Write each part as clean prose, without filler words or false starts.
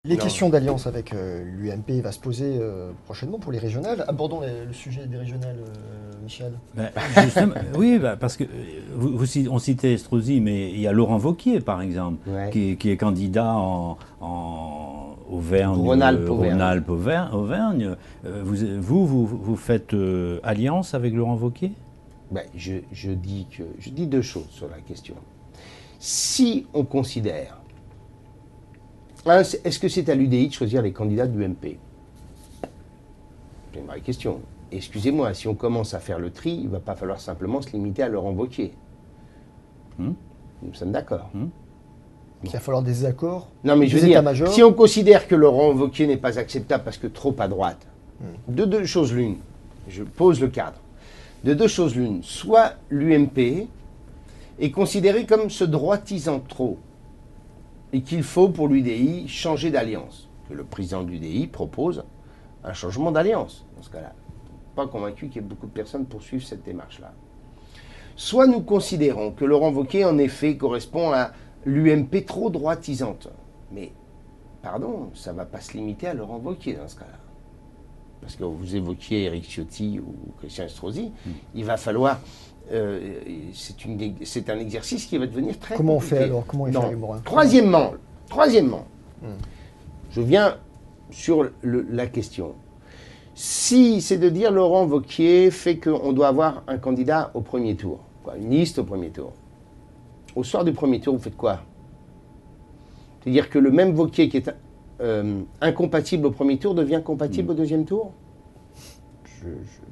Les questions d'alliance avec l'UMP va se poser prochainement pour les régionales. Abordons le sujet des régionales, Michel. Ben, oui, parce que on citait Estrosi, mais il y a Laurent Wauquiez, par exemple, Ouais. qui est candidat en Auvergne, Rhône-Alpes-Auvergne. Vous faites alliance avec Laurent Wauquiez? Ben, je dis deux choses sur la question. Si on considère, est-ce que c'est à l'UDI de choisir les candidats de l'UMP? C'est une vraie question. Excusez-moi, si on commence à faire le tri, il ne va pas falloir simplement se limiter à Laurent Wauquiez. Nous sommes d'accord. Il va falloir des accords. Non, mais je veux dire, si on considère que Laurent Wauquiez n'est pas acceptable parce que trop à droite, de deux choses l'une, je pose le cadre, de deux choses l'une, soit l'UMP est considéré comme se droitisant trop et qu'il faut pour l'UDI changer d'alliance, que le président de l'UDI propose un changement d'alliance dans ce cas-là. Pas convaincu qu'il y ait beaucoup de personnes pour suivre cette démarche-là. Soit nous considérons que Laurent Wauquiez, en effet, correspond à l'UMP trop droitisante. Mais, pardon, ça ne va pas se limiter à Laurent Wauquiez dans ce cas-là. Parce que vous évoquiez Éric Ciotti ou Christian Estrosi, il va falloir... c'est un exercice qui va devenir très compliqué. Compliqué. On fait alors? Comment il fait les Morin? Troisièmement, je viens sur la question. Si c'est de dire Laurent Wauquiez fait qu'on doit avoir un candidat au premier tour, une liste au premier tour. Au soir du premier tour, vous faites quoi? C'est-à-dire que le même Wauquiez qui est incompatible au premier tour devient compatible au deuxième tour?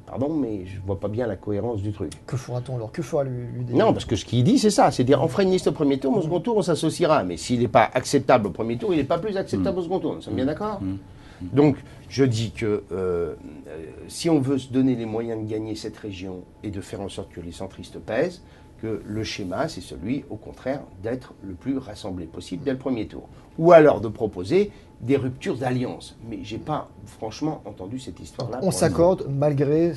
Pardon, mais je ne vois pas bien la cohérence du truc. Que fera-t-on alors? Que fera l'UDI? Non, parce que ce qu'il dit, c'est ça. C'est dire, on fera une liste au premier tour, mais au second tour, on s'associera. Mais s'il n'est pas acceptable au premier tour, il n'est pas plus acceptable au second tour. Nous sommes bien d'accord? Donc, je dis que si on veut se donner les moyens de gagner cette région et de faire en sorte que les centristes pèsent, que le schéma, c'est celui, au contraire, d'être le plus rassemblé possible dès le premier tour. Ou alors de proposer des ruptures d'alliance. Mais je n'ai pas, franchement, entendu cette histoire-là. On s'accorde malgré,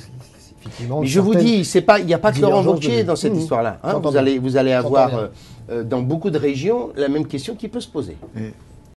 effectivement... Mais je vous dis, il n'y a pas que Laurent Wauquiez dans cette histoire-là. Hein, vous allez avoir, dans beaucoup de régions, la même question qui peut se poser.